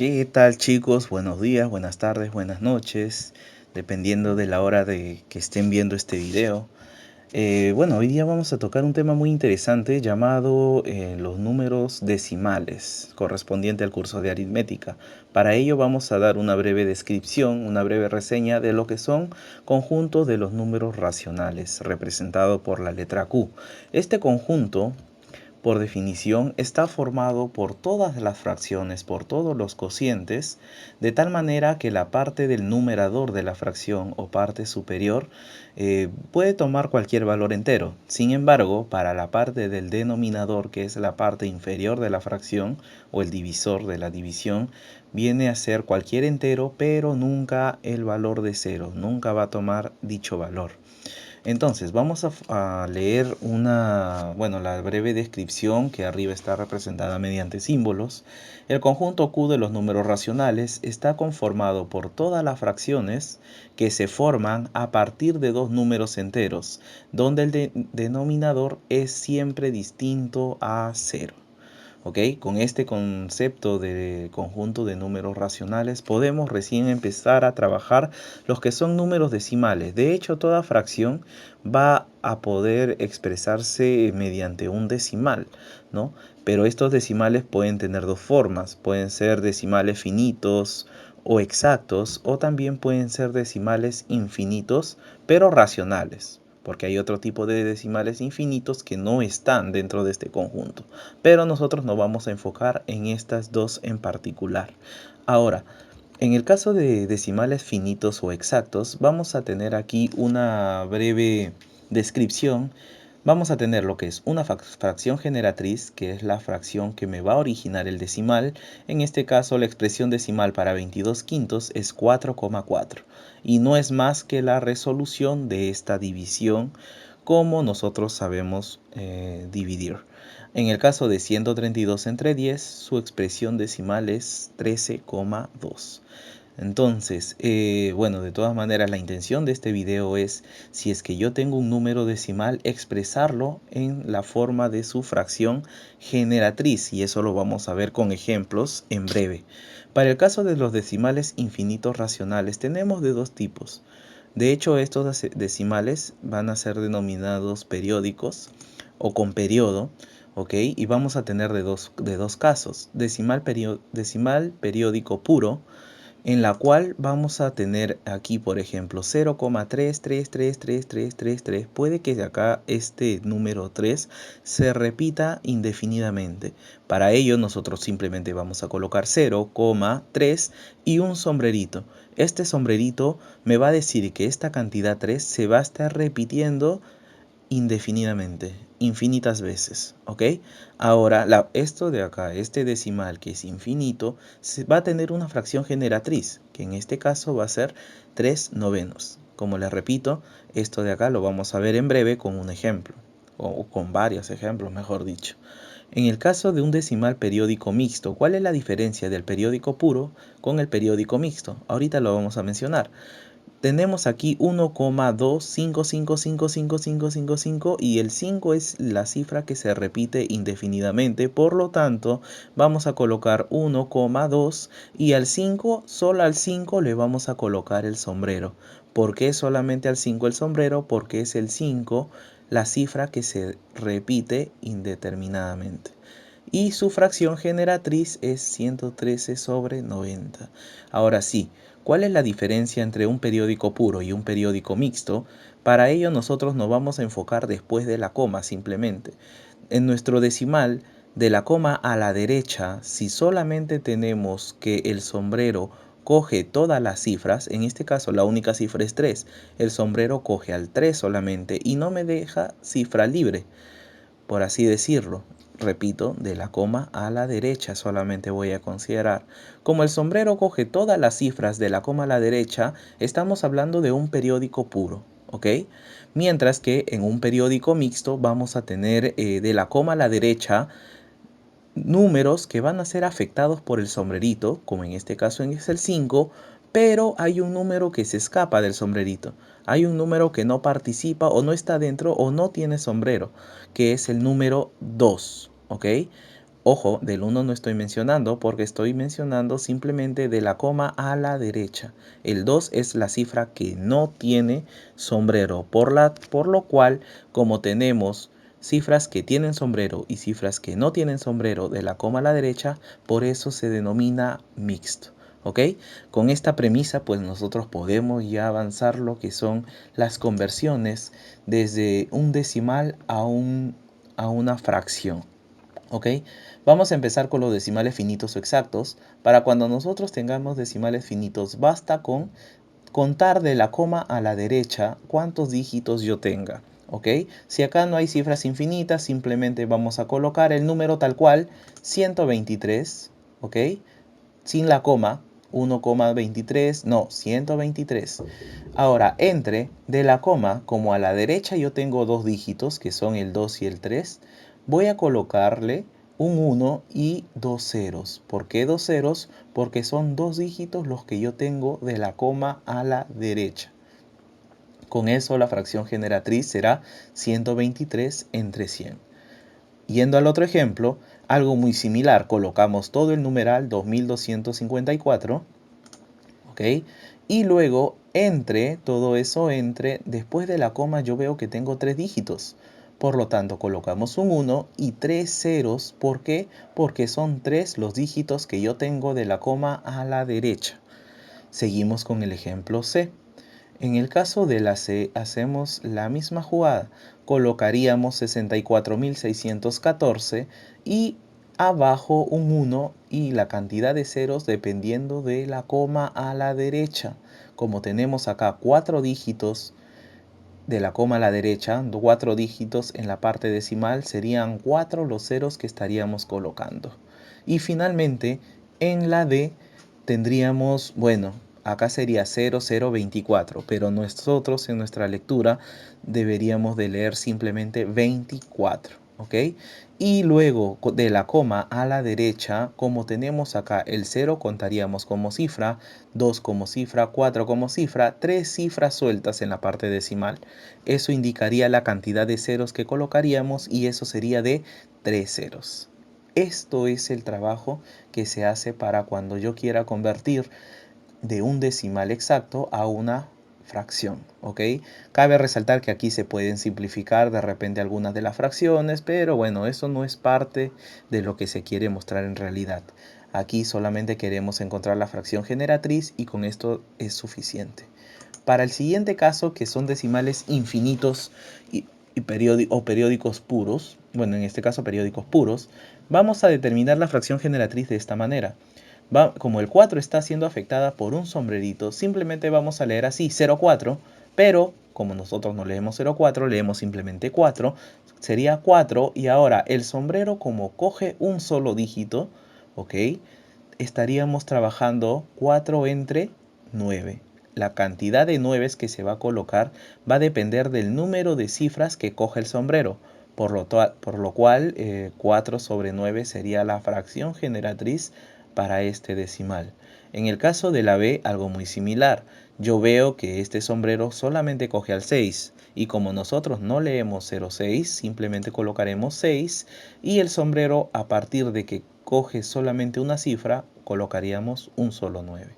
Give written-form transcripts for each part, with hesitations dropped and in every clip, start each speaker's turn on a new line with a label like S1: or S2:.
S1: ¿Qué tal, chicos? Buenos días, buenas tardes, buenas noches, dependiendo de la hora de que estén viendo este video. Bueno, hoy día vamos a tocar un tema muy interesante llamado los números decimales, correspondiente al curso de aritmética. Para ello vamos a dar una breve descripción, una breve reseña de lo que son conjuntos de los números racionales, representado por la letra Q. Este conjunto, por definición, está formado por todas las fracciones, por todos los cocientes, de tal manera que la parte del numerador de la fracción o parte superior puede tomar cualquier valor entero. Sin embargo, para la parte del denominador, que es la parte inferior de la fracción o el divisor de la división, viene a ser cualquier entero, pero nunca el valor de cero, nunca va a tomar dicho valor. Entonces vamos a leer la breve descripción que arriba está representada mediante símbolos. El conjunto Q de los números racionales está conformado por todas las fracciones que se forman a partir de dos números enteros, donde el denominador es siempre distinto a cero. ¿Ok? Con este concepto de conjunto de números racionales podemos recién empezar a trabajar los que son números decimales. De hecho, toda fracción va a poder expresarse mediante un decimal, ¿no? Pero estos decimales pueden tener dos formas. Pueden ser decimales finitos o exactos, o también pueden ser decimales infinitos, pero racionales, porque hay otro tipo de decimales infinitos que no están dentro de este conjunto. Pero nosotros nos vamos a enfocar en estas dos en particular. Ahora, en el caso de decimales finitos o exactos, vamos a tener aquí una breve descripción. Vamos a tener lo que es una fracción generatriz, que es la fracción que me va a originar el decimal. En este caso, la expresión decimal para 22 quintos es 4,4 y no es más que la resolución de esta división, como nosotros sabemos dividir. En el caso de 132 entre 10, su expresión decimal es 13,2. Entonces, de todas maneras, la intención de este video es, si es que yo tengo un número decimal, expresarlo en la forma de su fracción generatriz, y eso lo vamos a ver con ejemplos en breve. Para el caso de los decimales infinitos racionales, tenemos de dos tipos. De hecho, estos decimales van a ser denominados periódicos o con periodo, ¿ok? Y vamos a tener de dos casos: decimal periódico puro, en la cual vamos a tener aquí, por ejemplo, 0,33333333. Puede que de acá este número 3 se repita indefinidamente. Para ello nosotros simplemente vamos a colocar 0,3 y un sombrerito. Este sombrerito me va a decir que esta cantidad 3 se va a estar repitiendo indefinidamente, infinitas veces, ¿ok? Ahora, esto de acá, este decimal que es infinito, va a tener una fracción generatriz, que en este caso va a ser 3 novenos. Como les repito, esto de acá lo vamos a ver en breve con un ejemplo, o con varios ejemplos, mejor dicho. En el caso de un decimal periódico mixto, ¿cuál es la diferencia del periódico puro con el periódico mixto? Ahorita lo vamos a mencionar. Tenemos aquí 1,2555555 y el 5 es la cifra que se repite indefinidamente. Por lo tanto, vamos a colocar 1,2 y al 5, solo al 5 le vamos a colocar el sombrero. ¿Por qué solamente al 5 el sombrero? Porque es el 5 la cifra que se repite indeterminadamente. Y su fracción generatriz es 113 sobre 90. Ahora sí, ¿cuál es la diferencia entre un periódico puro y un periódico mixto? Para ello nosotros nos vamos a enfocar después de la coma simplemente. En nuestro decimal, de la coma a la derecha, si solamente tenemos que el sombrero coge todas las cifras, en este caso la única cifra es 3, el sombrero coge al 3 solamente y no me deja cifra libre, por así decirlo. Repito, de la coma a la derecha solamente voy a considerar. Como el sombrero coge todas las cifras de la coma a la derecha, estamos hablando de un periódico puro, ¿ok? Mientras que en un periódico mixto vamos a tener de la coma a la derecha números que van a ser afectados por el sombrerito, como en este caso es el 5, pero hay un número que se escapa del sombrerito. Hay un número que no participa o no está dentro o no tiene sombrero, que es el número 2, ¿ok? Ojo, del 1 no estoy mencionando porque estoy mencionando simplemente de la coma a la derecha. El 2 es la cifra que no tiene sombrero, por lo cual, como tenemos cifras que tienen sombrero y cifras que no tienen sombrero de la coma a la derecha, por eso se denomina mixto. ¿Ok? Con esta premisa, pues nosotros podemos ya avanzar lo que son las conversiones desde un decimal a una fracción. ¿Ok? Vamos a empezar con los decimales finitos o exactos. Para cuando nosotros tengamos decimales finitos, basta con contar de la coma a la derecha cuántos dígitos yo tenga. ¿Ok? Si acá no hay cifras infinitas, simplemente vamos a colocar el número tal cual, 123, ¿ok? Sin la coma, 1,23, no, 123. Ahora, entre de la coma, como a la derecha yo tengo dos dígitos, que son el 2 y el 3, voy a colocarle un 1 y dos ceros. ¿Por qué dos ceros? Porque son dos dígitos los que yo tengo de la coma a la derecha. Con eso la fracción generatriz será 123 entre 100. Yendo al otro ejemplo, algo muy similar, colocamos todo el numeral 2254, ¿ok? Y luego todo eso, después de la coma yo veo que tengo tres dígitos. Por lo tanto, colocamos un 1 y tres ceros. ¿Por qué? Porque son tres los dígitos que yo tengo de la coma a la derecha. Seguimos con el ejemplo C. En el caso de la C hacemos la misma jugada. Colocaríamos 64.614 y abajo un 1 y la cantidad de ceros dependiendo de la coma a la derecha. Como tenemos acá cuatro dígitos de la coma a la derecha, cuatro dígitos en la parte decimal, serían 4 los ceros que estaríamos colocando. Y finalmente, en la D tendríamos, bueno, acá sería 0024, pero nosotros en nuestra lectura deberíamos de leer simplemente 24, ¿ok? Y luego de la coma a la derecha, como tenemos acá el 0, contaríamos como cifra, 2 como cifra, 4 como cifra, 3 cifras sueltas en la parte decimal. Eso indicaría la cantidad de ceros que colocaríamos y eso sería de 3 ceros. Esto es el trabajo que se hace para cuando yo quiera convertir de un decimal exacto a una fracción, ¿ok? Cabe resaltar que aquí se pueden simplificar de repente algunas de las fracciones, pero bueno, eso no es parte de lo que se quiere mostrar en realidad. Aquí solamente queremos encontrar la fracción generatriz y con esto es suficiente. Para el siguiente caso, que son decimales infinitos y periódicos puros, bueno, en este caso periódicos puros, vamos a determinar la fracción generatriz de esta manera. Como el 4 está siendo afectada por un sombrerito, simplemente vamos a leer así 0,4, pero como nosotros no leemos 0,4, leemos simplemente 4, sería 4 y ahora el sombrero como coge un solo dígito, ¿ok? Estaríamos trabajando 4 entre 9. La cantidad de 9 que se va a colocar va a depender del número de cifras que coge el sombrero. Por lo cual 4 sobre 9 sería la fracción generatriz para este decimal. En el caso de la B, algo muy similar. Yo veo que este sombrero solamente coge al 6 y como nosotros no leemos 0,6, simplemente colocaremos 6 y el sombrero a partir de que coge solamente una cifra, colocaríamos un solo 9.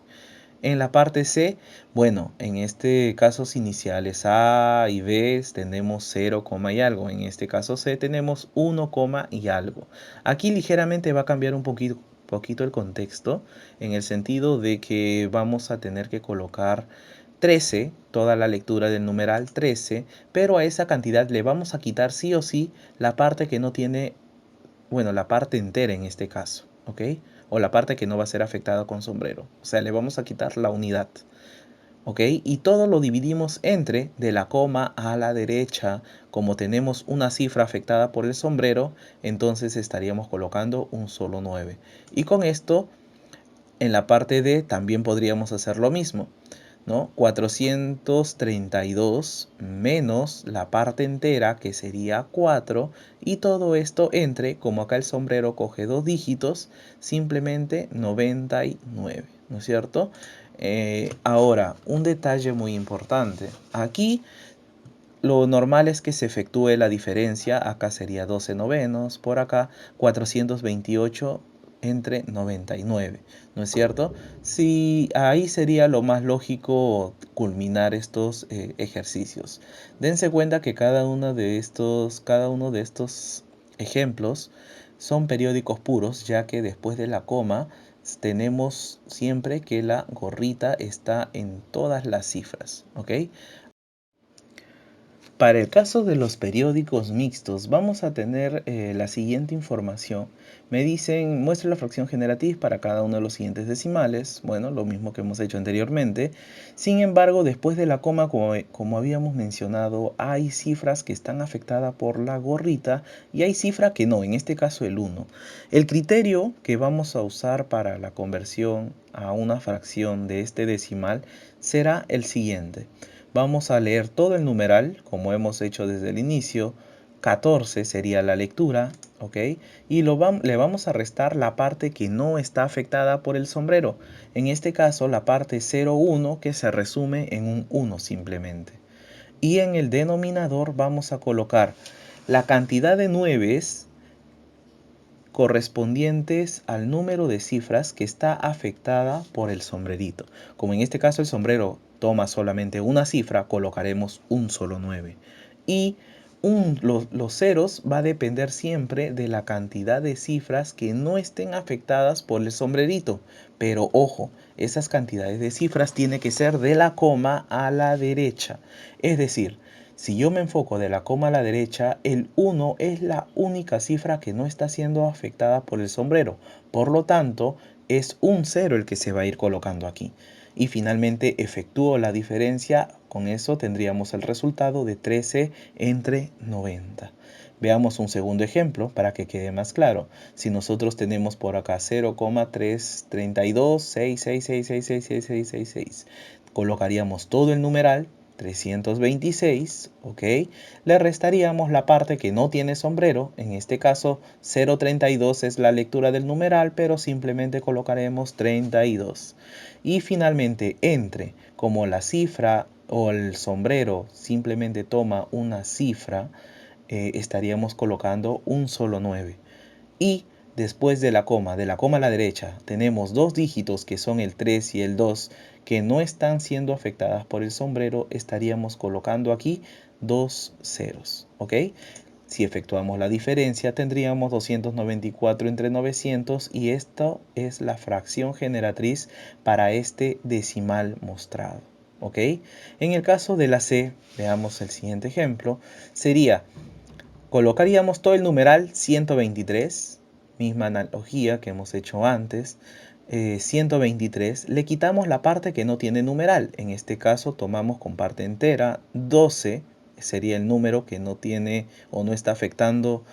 S1: En la parte C, bueno, en este casos iniciales A y B tenemos 0, y algo. En este caso C tenemos 1, y algo. Aquí ligeramente va a cambiar un poquito el contexto, en el sentido de que vamos a tener que colocar 13, toda la lectura del numeral 13, pero a esa cantidad le vamos a quitar sí o sí la parte que no tiene, bueno, la parte entera en este caso, ¿ok? O la parte que no va a ser afectada con sombrero. O sea, le vamos a quitar la unidad, ¿ok? Y todo lo dividimos entre de la coma a la derecha. Como tenemos una cifra afectada por el sombrero, entonces estaríamos colocando un solo 9. Y con esto, en la parte D también podríamos hacer lo mismo, ¿no? 432 menos la parte entera, que sería 4, y todo esto entre, como acá el sombrero coge dos dígitos, simplemente 99, ¿no es cierto? Ahora, un detalle muy importante. Aquí lo normal es que se efectúe la diferencia. Acá sería 12 novenos, por acá 428 entre 99, ¿no es cierto? Sí, ahí sería lo más lógico culminar estos ejercicios. Dense cuenta que cada uno de estos ejemplos son periódicos puros, ya que después de la coma tenemos siempre que la gorrita está en todas las cifras, ¿ok? Para el caso de los periódicos mixtos, vamos a tener la siguiente información. Me dicen, muestre la fracción generatriz para cada uno de los siguientes decimales. Bueno, lo mismo que hemos hecho anteriormente. Sin embargo, después de la coma, como habíamos mencionado, hay cifras que están afectadas por la gorrita y hay cifras que no, en este caso el 1. El criterio que vamos a usar para la conversión a una fracción de este decimal será el siguiente. Vamos a leer todo el numeral, como hemos hecho desde el inicio. 14 sería la lectura, ¿ok? Y le vamos a restar la parte que no está afectada por el sombrero. En este caso, la parte 0,1, que se resume en un 1 simplemente. Y en el denominador vamos a colocar la cantidad de nueves correspondientes al número de cifras que está afectada por el sombrerito. Como en este caso el sombrero toma solamente una cifra, colocaremos un solo 9. Y los ceros va a depender siempre de la cantidad de cifras que no estén afectadas por el sombrerito. Pero ojo, esas cantidades de cifras tienen que ser de la coma a la derecha. Es decir, si yo me enfoco de la coma a la derecha, el 1 es la única cifra que no está siendo afectada por el sombrero. Por lo tanto, es un 0 el que se va a ir colocando aquí. Y finalmente efectúo la diferencia. Con eso tendríamos el resultado de 13 entre 90. Veamos un segundo ejemplo para que quede más claro. Si nosotros tenemos por acá 0,332,666666666, colocaríamos todo el numeral 326, ¿ok? Le restaríamos la parte que no tiene sombrero. En este caso 0,32 es la lectura del numeral, pero simplemente colocaremos 32. Y finalmente entre, como la cifra o el sombrero simplemente toma una cifra, estaríamos colocando un solo 9. Y después de la coma a la derecha, tenemos dos dígitos que son el 3 y el 2 que no están siendo afectadas por el sombrero. Estaríamos colocando aquí dos ceros, ¿ok? Si efectuamos la diferencia, tendríamos 294 entre 900 y esto es la fracción generatriz para este decimal mostrado, ¿ok? En el caso de la C, veamos el siguiente ejemplo, sería, colocaríamos todo el numeral 123, misma analogía que hemos hecho antes. 123, le quitamos la parte que no tiene numeral. En este caso tomamos con parte entera 12, sería el número que no tiene o no está afectando,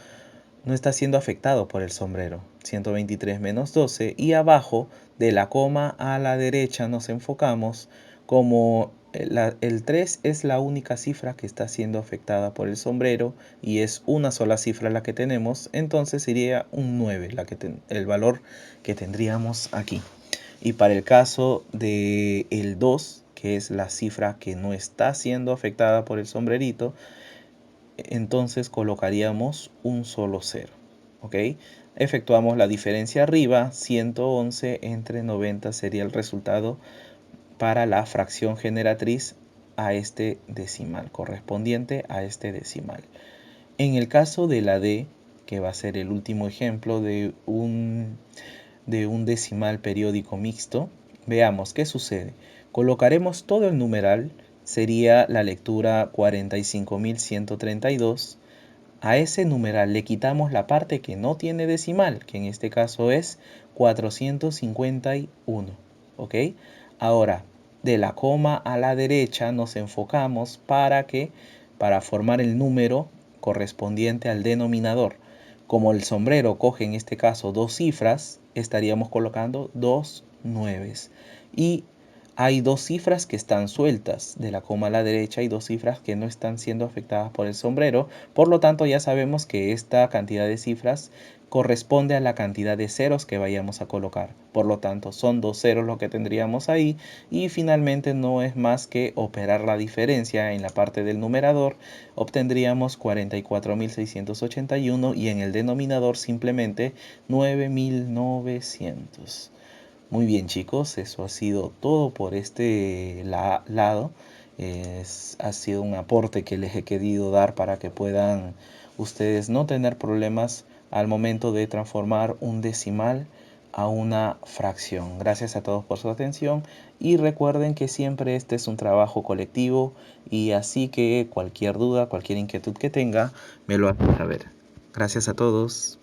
S1: no está siendo afectado por el sombrero. 123 menos 12, y abajo de la coma a la derecha nos enfocamos. Como el 3 es la única cifra que está siendo afectada por el sombrero y es una sola cifra la que tenemos, entonces sería un 9 el valor que tendríamos aquí. Y para el caso de el 2, que es la cifra que no está siendo afectada por el sombrerito, entonces colocaríamos un solo 0, ¿ok? Efectuamos la diferencia arriba. 111 entre 90 sería el resultado para la fracción generatriz a este decimal, correspondiente a este decimal. En el caso de la D, que va a ser el último ejemplo de un decimal periódico mixto, veamos qué sucede. Colocaremos todo el numeral, sería la lectura 45.132. A ese numeral le quitamos la parte que no tiene decimal, que en este caso es 451, ¿ok? Ahora, de la coma a la derecha nos enfocamos para formar el número correspondiente al denominador. Como el sombrero coge en este caso dos cifras, estaríamos colocando dos nueves. Y hay dos cifras que están sueltas. De la coma a la derecha hay dos cifras que no están siendo afectadas por el sombrero. Por lo tanto, ya sabemos que esta cantidad de cifras corresponde a la cantidad de ceros que vayamos a colocar. Por lo tanto, son dos ceros lo que tendríamos ahí. Y finalmente no es más que operar la diferencia en la parte del numerador. Obtendríamos 44.681 y en el denominador simplemente 9.900. Muy bien, chicos, eso ha sido todo por este lado. Ha sido un aporte que les he querido dar para que puedan ustedes no tener problemas al momento de transformar un decimal a una fracción. Gracias a todos por su atención y recuerden que siempre este es un trabajo colectivo y así que cualquier duda, cualquier inquietud que tenga, me lo hacen saber. Gracias a todos.